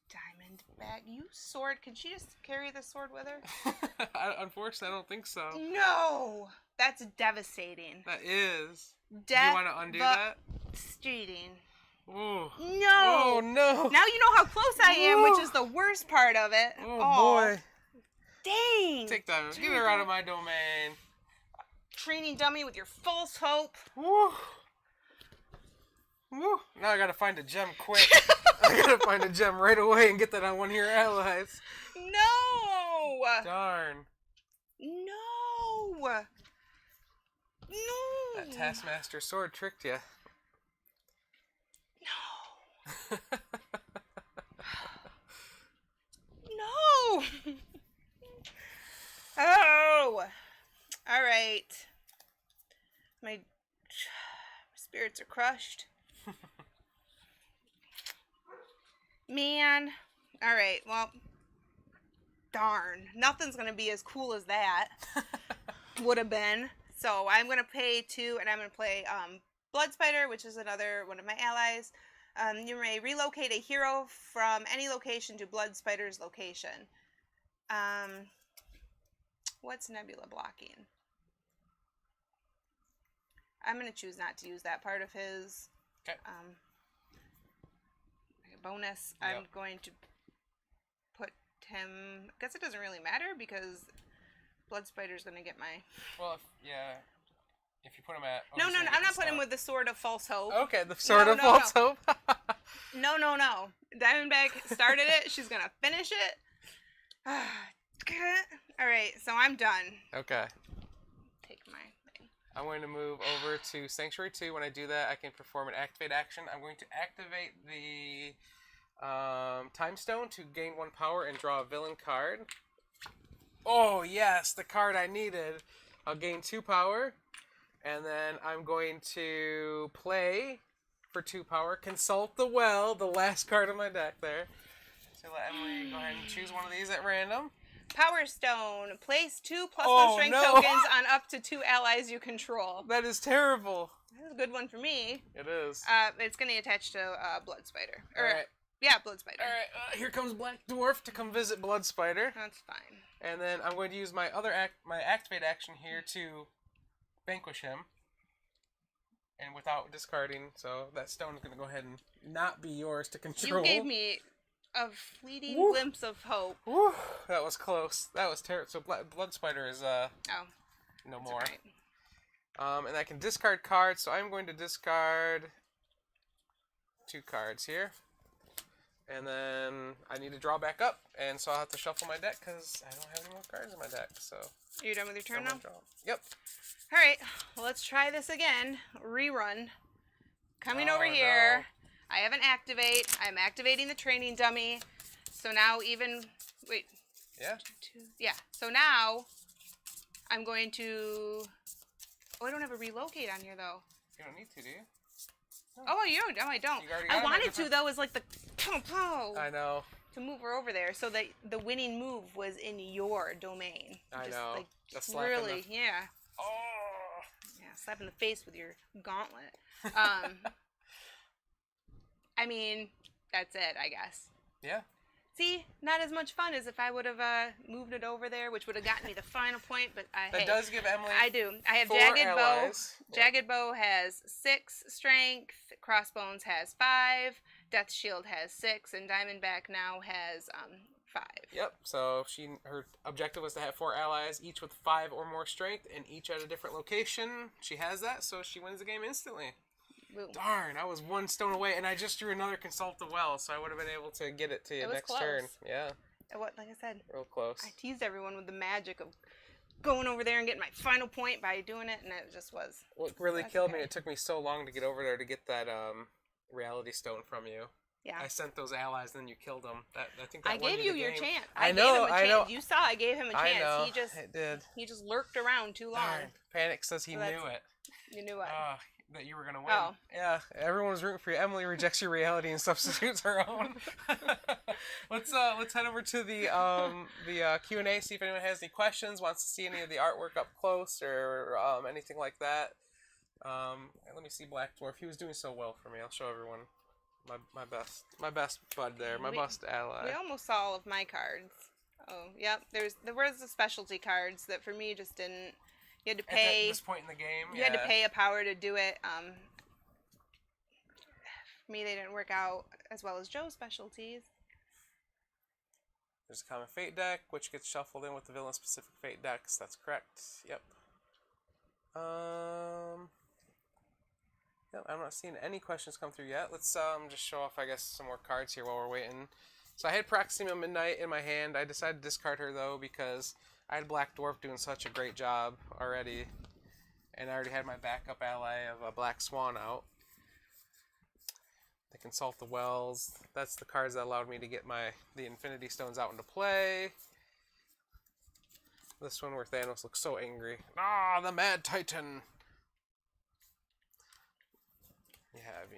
Diamond back. You sword. Can she just carry the sword with her? Unfortunately, I don't think so. No! That's devastating. That is. Do you want to undo that? Devastating. Ooh. No! Oh, no. Now you know how close I am, which is the worst part of it. Oh, boy. Dang! Take that. Get her out of my domain. Training dummy with your false hope. Woo. Woo. Now I gotta find a gem quick. I gotta find a gem right away and get that on one of your allies. No! Darn. No! No! That Taskmaster sword tricked you. No! No! Oh! Alright. My spirits are crushed. Man. Alright, well. Darn. Nothing's gonna be as cool as that. Would have been. So I'm gonna pay 2, and I'm gonna play Blood Spider, which is another one of my allies. You may relocate a hero from any location to Blood Spider's location. What's Nebula blocking? I'm going to choose not to use that part of his bonus. Yep. I'm going to put him... I guess it doesn't really matter because Blood Spider's going to get my... Well, if you put him at... No, I'm not putting him with the Sword of False Hope. Okay, the Sword of False Hope. No. Diamondback started it. She's going to finish it. Alright, so I'm done. Okay. Take my thing. I'm going to move over to Sanctuary 2. When I do that, I can perform an activate action. I'm going to activate the Time Stone to gain 1 power and draw a villain card. Oh, yes, the card I needed. I'll gain 2 power. And then I'm going to play for 2 power. Consult the Well, the last card of my deck there. So let Emily go ahead and choose one of these at random. Power Stone. Place 2 +1 strength tokens on up to 2 allies you control. That is terrible. That's a good one for me. It is. It's going to attach to Blood Spider. Alright. Yeah, Blood Spider. Alright, here comes Black Dwarf to come visit Blood Spider. That's fine. And then I'm going to use my other my activate action here to vanquish him. And without discarding, so that stone is going to go ahead and not be yours to control. You gave me a fleeting glimpse of hope. Woo, that was close. That was terrible. So Blood Spider is no more. Right. And I can discard cards, so I'm going to discard 2 cards here. And then I need to draw back up, and so I'll have to shuffle my deck because I don't have any more cards in my deck. So Are you done with your turn now? Yep. All right, well, let's try this again. Rerun. Coming over here. No. I have an activate. I'm activating the training dummy. So now wait. Yeah. 2. Yeah. So now I'm going to... Oh, I don't have a relocate on here, though. You don't need to, do you? No. Oh, you don't. No, I don't. I wanted to, though, as like the... I know. To move her over there so that the winning move was in your domain. I know. Like, the slap really, yeah. Oh. Yeah, slap in the face with your gauntlet. I mean, that's it, I guess. Yeah. See, not as much fun as if I would have moved it over there, which would have gotten me the final point. But That does give Emily. I do. I have 4 Jagged allies. Bow. Jagged Bow has 6 strength. Crossbones has 5. Death Shield has 6, and Diamondback now has 5. Yep. So her objective was to have 4 allies, each with 5 or more strength, and each at a different location. She has that, so she wins the game instantly. Boom. Darn, I was 1 stone away, and I just drew another Consult the Well, so I would have been able to get it to you next turn. Yeah. Like I said, real close. I teased everyone with the magic of going over there and getting my final point by doing it, and it just was. What really killed me, it took me so long to get over there to get that reality stone from you. Yeah. I sent those allies, and then you killed them. I think that I gave you your chance. I know. You saw I gave him a chance. I know. It did. He just lurked around too long. Darn. Panic says he knew it. You knew it. That you were going to win. Oh. Yeah, everyone was rooting for you. Emily rejects your reality and substitutes her own. Let's head over to the Q&A, see if anyone has any questions, wants to see any of the artwork up close or anything like that. Let me see Black Dwarf. He was doing so well for me. I'll show everyone my best bud there, my best ally. We almost saw all of my cards. Oh, yep. There was the specialty cards that for me just didn't. You had to pay. At this point in the game, you had to pay a power to do it. For me, they didn't work out as well as Joe's specialties. There's a common fate deck, which gets shuffled in with the villain specific fate decks. That's correct. Yep. Yep, I'm not seeing any questions come through yet. Let's just show off, I guess, some more cards here while we're waiting. So I had Proxima Midnight in my hand. I decided to discard her, though, because I had Black Dwarf doing such a great job already. And I already had my backup ally of a Black Swan out. I Consult the Wells. That's the cards that allowed me to get the Infinity Stones out into play. This one where Thanos looks so angry. Ah, the Mad Titan! You have,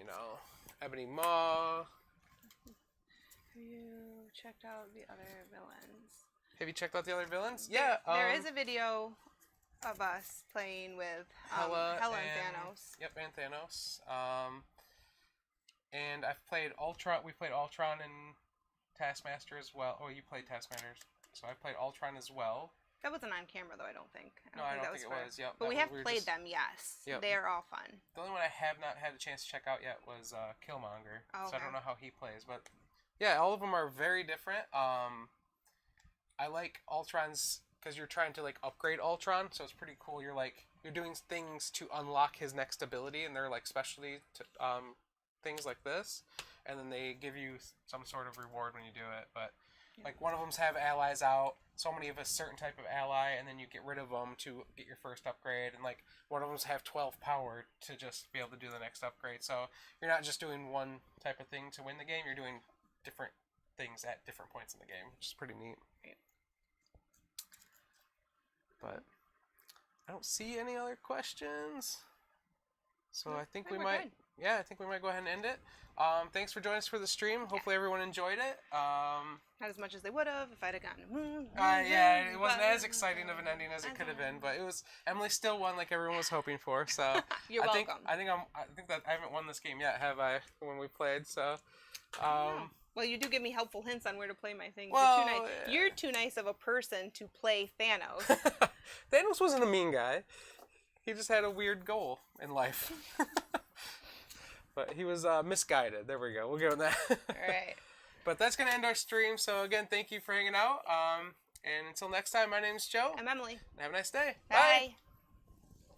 Ebony Maw. Have you checked out the other villains? Have you checked out the other villains? Yeah. There is a video of us playing with Hela and Thanos. Yep, and Thanos. And I've played Ultron. We played Ultron and Taskmaster as well. Oh, you played Taskmaster. So I played Ultron as well. That wasn't on camera, though, I don't think. I don't think it was. Yep. But we have played them, yes. Yep. They are all fun. The only one I have not had a chance to check out yet was Killmonger. Oh, okay. So I don't know how he plays. But, yeah, all of them are very different. I like Ultron's because you're trying to, upgrade Ultron. So it's pretty cool. You're doing things to unlock his next ability. And they're, specialty things like this. And then they give you some sort of reward when you do it. But... one of them's have allies out, so many of a certain type of ally, and then you get rid of them to get your first upgrade, and one of them's have 12 power to just be able to do the next upgrade. So you're not just doing one type of thing to win the game, you're doing different things at different points in the game, which is pretty neat. But I don't see any other questions. So I think we might... Good. Yeah, I think we might go ahead and end it. Thanks for joining us for the stream. Hopefully everyone enjoyed it. Not as much as they would have if I'd have gotten... yeah, it wasn't as exciting of an ending as it could have been, but it was... Emily still won like everyone was hoping for, so... You're welcome. I think that I haven't won this game yet, have I, when we played, so... Well, you do give me helpful hints on where to play my things. Well, You're too nice of a person to play Thanos. Thanos wasn't a mean guy. He just had a weird goal in life. But he was misguided. There we go. We'll go with that. All right. But that's going to end our stream. So, again, thank you for hanging out. And until next time, my name's Joe. I'm Emily. Have a nice day. Bye. Bye.